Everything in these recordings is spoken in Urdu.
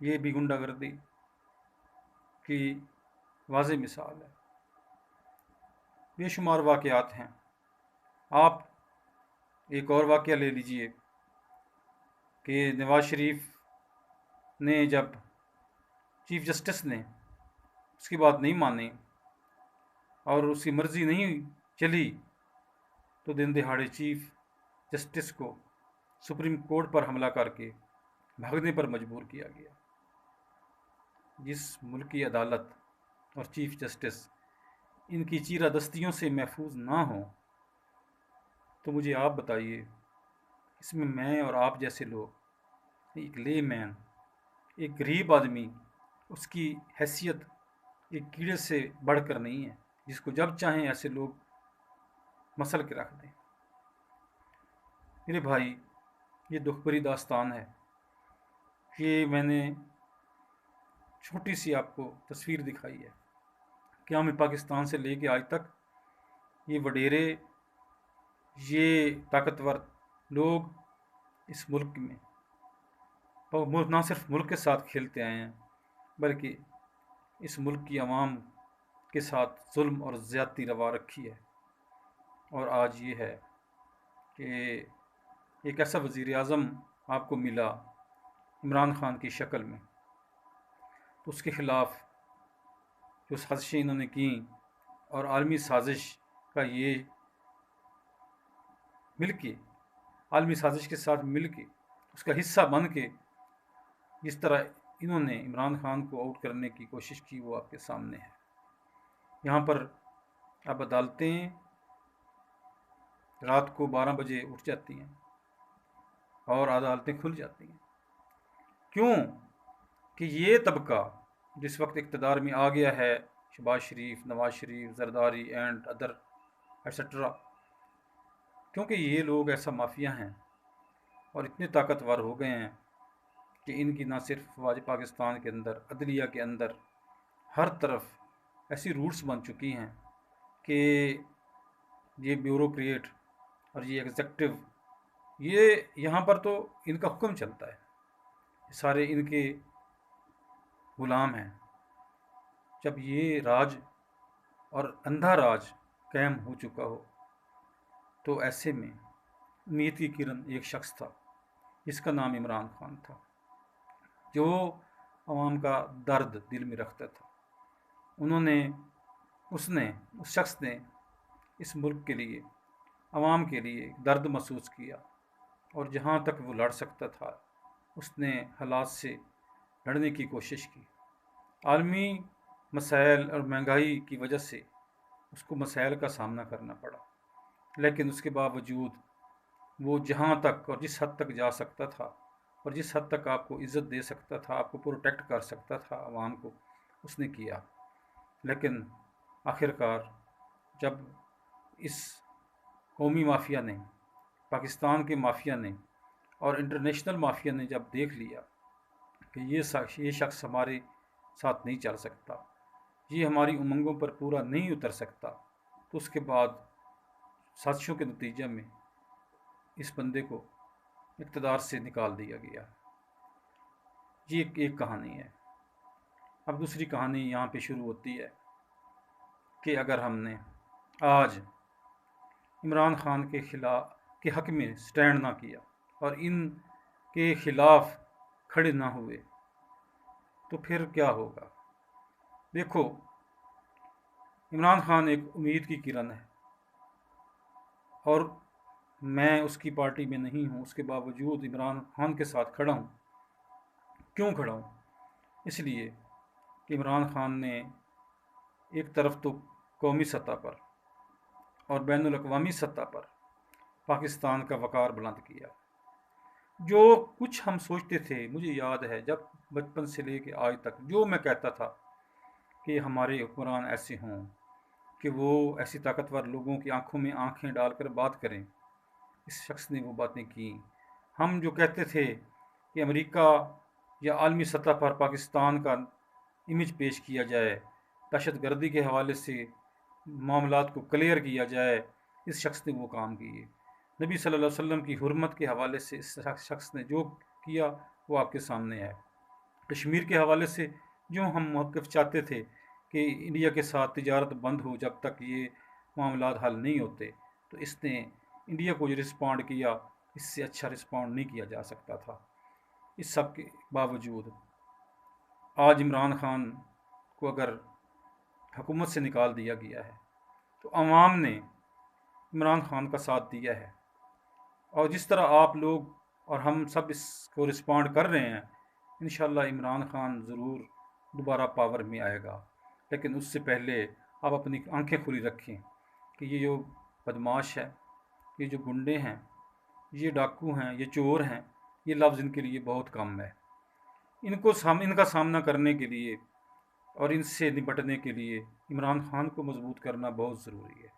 یہ بھی غنڈہ گردی کی واضح مثال ہے۔ بے شمار واقعات ہیں۔ آپ ایک اور واقعہ لے لیجئے کہ نواز شریف نے جب چیف جسٹس نے اس کی بات نہیں مانی اور اس کی مرضی نہیں چلی تو دن دہاڑے چیف جسٹس کو سپریم کورٹ پر حملہ کر کے بھاگنے پر مجبور کیا گیا۔ جس ملک کی عدالت اور چیف جسٹس ان کی چیرہ دستیوں سے محفوظ نہ ہوں تو مجھے آپ بتائیے اس میں میں اور آپ جیسے لوگ، ایک لے مین، ایک غریب آدمی، اس کی حیثیت ایک کیڑے سے بڑھ کر نہیں ہے جس کو جب چاہیں ایسے لوگ مسل کے رکھ دیں۔ میرے بھائی، یہ دکھ بھری داستان ہے کہ میں نے چھوٹی سی آپ کو تصویر دکھائی ہے کہ ہمیں پاکستان سے لے کے آج تک یہ وڈیرے، یہ طاقتور لوگ اس ملک میں نہ صرف ملک کے ساتھ کھیلتے آئے ہیں بلکہ اس ملک کی عوام کے ساتھ ظلم اور زیادتی روا رکھی ہے۔ اور آج یہ ہے کہ ایک ایسا وزیر اعظم آپ کو ملا عمران خان کی شکل میں، تو اس کے خلاف جو سازشیں انہوں نے کیں اور عالمی سازش کا یہ مل کے، عالمی سازش کے ساتھ مل کے اس کا حصہ بن کے جس طرح انہوں نے عمران خان کو آؤٹ کرنے کی کوشش کی وہ آپ کے سامنے ہے۔ یہاں پر اب عدالتیں رات کو 12 بجے اٹھ جاتی ہیں اور عدالتیں کھل جاتی ہیں۔ کیوں؟ کہ یہ طبقہ جس وقت اقتدار میں آ گیا ہے، شہباز شریف، Nawaz Sharif, Zardari and other etcetera, کیونکہ یہ لوگ ایسا مافیا ہیں اور اتنے طاقتور ہو گئے ہیں کہ ان کی نہ صرف فوج پاکستان کے اندر، عدلیہ کے اندر ہر طرف ایسی روٹس بن چکی ہیں کہ یہ بیوروکریٹ اور یہ ایگزیکٹو، یہ یہاں پر تو ان کا حکم چلتا ہے، سارے ان کے غلام ہیں۔ جب یہ راج اور اندھا راج قائم ہو چکا ہو تو ایسے میں امید کی کرن ایک شخص تھا جس کا نام عمران خان تھا، جو عوام کا درد دل میں رکھتا تھا۔ اس شخص نے اس ملک کے لیے، عوام کے لیے درد محسوس کیا اور جہاں تک وہ لڑ سکتا تھا اس نے حالات سے لڑنے کی کوشش کی۔ عالمی مسائل اور مہنگائی کی وجہ سے اس کو مسائل کا سامنا کرنا پڑا، لیکن اس کے باوجود وہ جہاں تک اور جس حد تک جا سکتا تھا اور جس حد تک آپ کو عزت دے سکتا تھا، آپ کو پروٹیکٹ کر سکتا تھا عوام کو، اس نے کیا۔ لیکن آخرکار جب اس قومی مافیا نے، پاکستان کے مافیا نے اور انٹرنیشنل مافیا نے جب دیکھ لیا کہ یہ شخص ہمارے ساتھ نہیں چل سکتا، یہ ہماری امنگوں پر پورا نہیں اتر سکتا، تو اس کے بعد سازشوں کے نتیجے میں اس بندے کو اقتدار سے نکال دیا گیا۔ یہ ایک کہانی ہے۔ اب دوسری کہانی یہاں پہ شروع ہوتی ہے کہ اگر ہم نے آج عمران خان کے حق میں سٹینڈ نہ کیا اور ان کے خلاف کھڑے نہ ہوئے تو پھر کیا ہوگا؟ دیکھو، عمران خان ایک امید کی کرن ہے اور میں اس کی پارٹی میں نہیں ہوں، اس کے باوجود عمران خان کے ساتھ کھڑا ہوں۔ کیوں کھڑا ہوں؟ اس لیے کہ عمران خان نے ایک طرف تو قومی سطح پر اور بین الاقوامی سطح پر پاکستان کا وقار بلند کیا۔ جو کچھ ہم سوچتے تھے، مجھے یاد ہے جب بچپن سے لے کے آج تک جو میں کہتا تھا کہ ہمارے حکمران ایسے ہوں کہ وہ ایسی طاقتور لوگوں کی آنکھوں میں آنکھیں ڈال کر بات کریں، اس شخص نے وہ باتیں کی۔ ہم جو کہتے تھے کہ امریکہ یا عالمی سطح پر پاکستان کا امیج پیش کیا جائے، دہشت گردی کے حوالے سے معاملات کو کلیئر کیا جائے، اس شخص نے وہ کام کیے۔ نبی صلی اللہ علیہ وسلم کی حرمت کے حوالے سے اس شخص نے جو کیا وہ آپ کے سامنے ہے۔ کشمیر کے حوالے سے جو ہم موقف چاہتے تھے کہ انڈیا کے ساتھ تجارت بند ہو جب تک یہ معاملات حل نہیں ہوتے، تو اس نے انڈیا کو جو رسپونڈ کیا، اس سے اچھا رسپونڈ نہیں کیا جا سکتا تھا۔ اس سب کے باوجود آج عمران خان کو اگر حکومت سے نکال دیا گیا ہے تو عوام نے عمران خان کا ساتھ دیا ہے، اور جس طرح آپ لوگ اور ہم سب اس کو رسپونڈ کر رہے ہیں، انشاءاللہ عمران خان ضرور دوبارہ پاور میں آئے گا۔ لیکن اس سے پہلے آپ اپنی آنکھیں کھلی رکھیں کہ یہ جو بدماش ہے، یہ جو گنڈے ہیں، یہ ڈاکو ہیں، یہ چور ہیں، یہ لفظ ان کے لیے بہت کم ہے۔ ان کا سامنا کرنے کے لیے اور ان سے نپٹنے کے لیے عمران خان کو مضبوط کرنا بہت ضروری ہے۔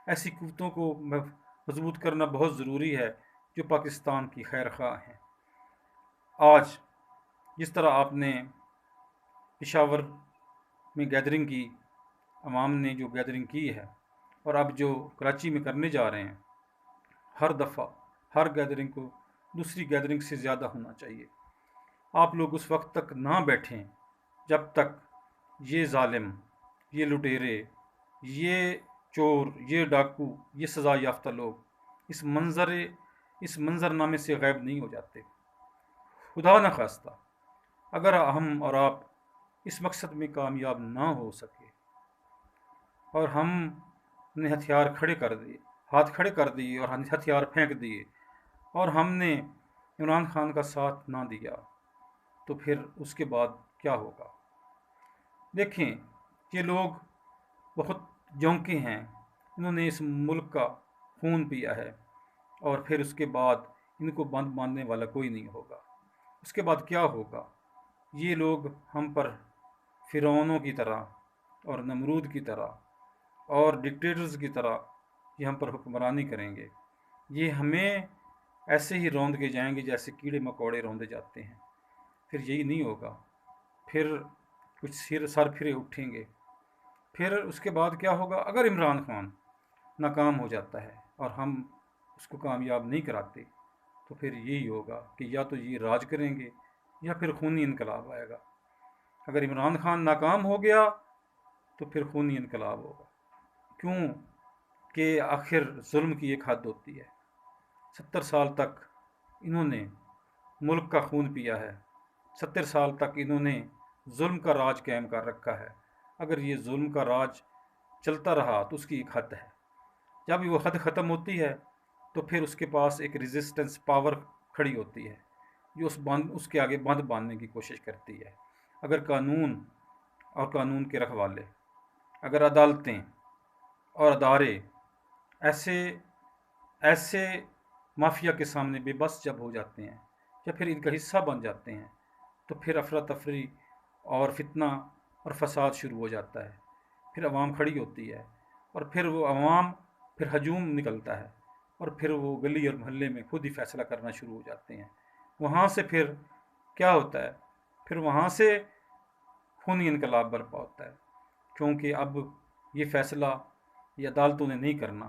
ایسی قوتوں کو مضبوط کرنا بہت ضروری ہے جو پاکستان کی خیر خواہ ہیں۔ آج جس طرح آپ نے پشاور میں گیدرنگ کی، عوام نے جو گیدرنگ کی ہے، اور اب جو کراچی میں کرنے جا رہے ہیں، ہر دفعہ ہر گیدرنگ کو دوسری گیدرنگ سے زیادہ ہونا چاہیے۔ آپ لوگ اس وقت تک نہ بیٹھیں جب تک یہ ظالم، یہ لٹیرے، یہ چور، یہ ڈاکو، یہ سزا یافتہ لوگ اس منظرنامے سے غائب نہیں ہو جاتے۔ خدا نہ خواستہ اگر ہم اور آپ اس مقصد میں کامیاب نہ ہو سکے اور ہم نے ہاتھ کھڑے کر دیے اور ہتھیار پھینک دیے، اور ہم نے عمران خان کا ساتھ نہ دیا، تو پھر اس کے بعد کیا ہوگا؟ دیکھیں، یہ لوگ بہت جونکے ہیں، انہوں نے اس ملک کا خون پیا ہے، اور پھر اس کے بعد ان کو بند ماننے والا کوئی نہیں ہوگا۔ اس کے بعد کیا ہوگا؟ یہ لوگ ہم پر فرعونوں کی طرح اور نمرود کی طرح اور ڈکٹیٹرز کی طرح یہ ہم پر حکمرانی کریں گے۔ یہ ہمیں ایسے ہی روند کے جائیں گے جیسے کیڑے مکوڑے روندے جاتے ہیں۔ پھر یہی نہیں ہوگا، پھر کچھ سر پھرے اٹھیں گے۔ پھر اس کے بعد کیا ہوگا؟ اگر عمران خان ناکام ہو جاتا ہے اور ہم اس کو کامیاب نہیں کراتے، تو پھر یہی ہوگا کہ یا تو یہ راج کریں گے یا پھر خونی انقلاب آئے گا۔ اگر عمران خان ناکام ہو گیا تو پھر خونی انقلاب ہوگا۔ کیوں کہ آخر ظلم کی ایک حد ہوتی ہے۔ 70 سال تک انہوں نے ملک کا خون پیا ہے، 70 سال تک انہوں نے ظلم کا راج قائم کر رکھا ہے۔ اگر یہ ظلم کا راج چلتا رہا تو اس کی ایک حد ہے۔ جب وہ حد ختم ہوتی ہے تو پھر اس کے پاس ایک ریزسٹنس پاور کھڑی ہوتی ہے جو اس کے آگے بند باندھنے کی کوشش کرتی ہے۔ اگر قانون اور قانون کے رکھوالے، اگر عدالتیں اور ادارے ایسے مافیا کے سامنے بے بس جب ہو جاتے ہیں یا پھر ان کا حصہ بن جاتے ہیں، تو پھر افراتفری اور فتنہ اور فساد شروع ہو جاتا ہے۔ پھر عوام کھڑی ہوتی ہے، اور پھر وہ عوام پھر ہجوم نکلتا ہے، اور پھر وہ گلی اور محلے میں خود ہی فیصلہ کرنا شروع ہو جاتے ہیں۔ وہاں سے پھر کیا ہوتا ہے؟ پھر وہاں سے خونی انقلاب برپا ہوتا ہے، کیونکہ اب یہ فیصلہ یہ عدالتوں نے نہیں کرنا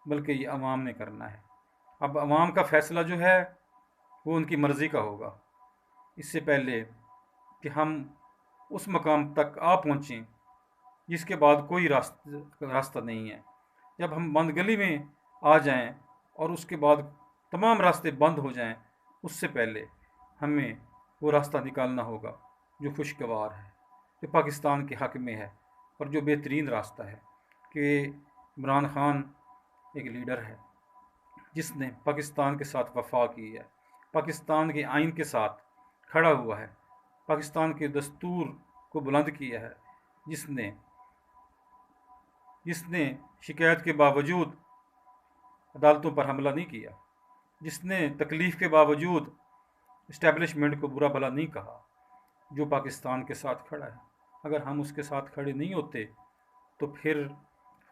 بلکہ یہ عوام نے کرنا ہے۔ اب عوام کا فیصلہ جو ہے وہ ان کی مرضی کا ہوگا۔ اس سے پہلے کہ ہم اس مقام تک پہنچیں جس کے بعد کوئی راستہ نہیں ہے، جب ہم بند گلی میں آ جائیں اور اس کے بعد تمام راستے بند ہو جائیں، اس سے پہلے ہمیں وہ راستہ نکالنا ہوگا جو خوشگوار ہے، جو پاکستان کے حق میں ہے، اور جو بہترین راستہ ہے کہ عمران خان ایک لیڈر ہے جس نے پاکستان کے ساتھ وفا کی ہے، پاکستان کے آئین کے ساتھ کھڑا ہوا ہے، پاکستان کے دستور کو بلند کیا ہے، جس نے شکایت کے باوجود عدالتوں پر حملہ نہیں کیا، جس نے تکلیف کے باوجود اسٹیبلشمنٹ کو برا بھلا نہیں کہا، جو پاکستان کے ساتھ کھڑا ہے۔ اگر ہم اس کے ساتھ کھڑے نہیں ہوتے تو پھر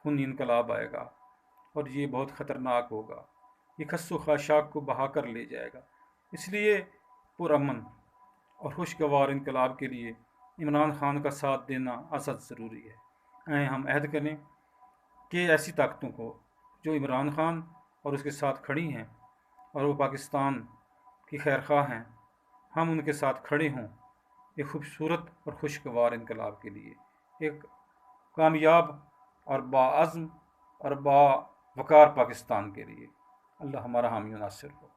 خونی انقلاب آئے گا، اور یہ بہت خطرناک ہوگا، یہ خس و خاشاک کو بہا کر لے جائے گا۔ اس لیے پرامن اور خوشگوار انقلاب کے لیے عمران خان کا ساتھ دینا اشد ضروری ہے۔ آئیں ہم عہد کریں کہ ایسی طاقتوں کو جو عمران خان اور اس کے ساتھ کھڑی ہیں اور وہ پاکستان کی خیر خواہ ہیں، ہم ان کے ساتھ کھڑے ہوں ایک خوبصورت اور خوشگوار انقلاب کے لیے، ایک کامیاب اور باعزم اور باوقار پاکستان کے لیے۔ اللہ ہمارا حامی و ناصر ہو۔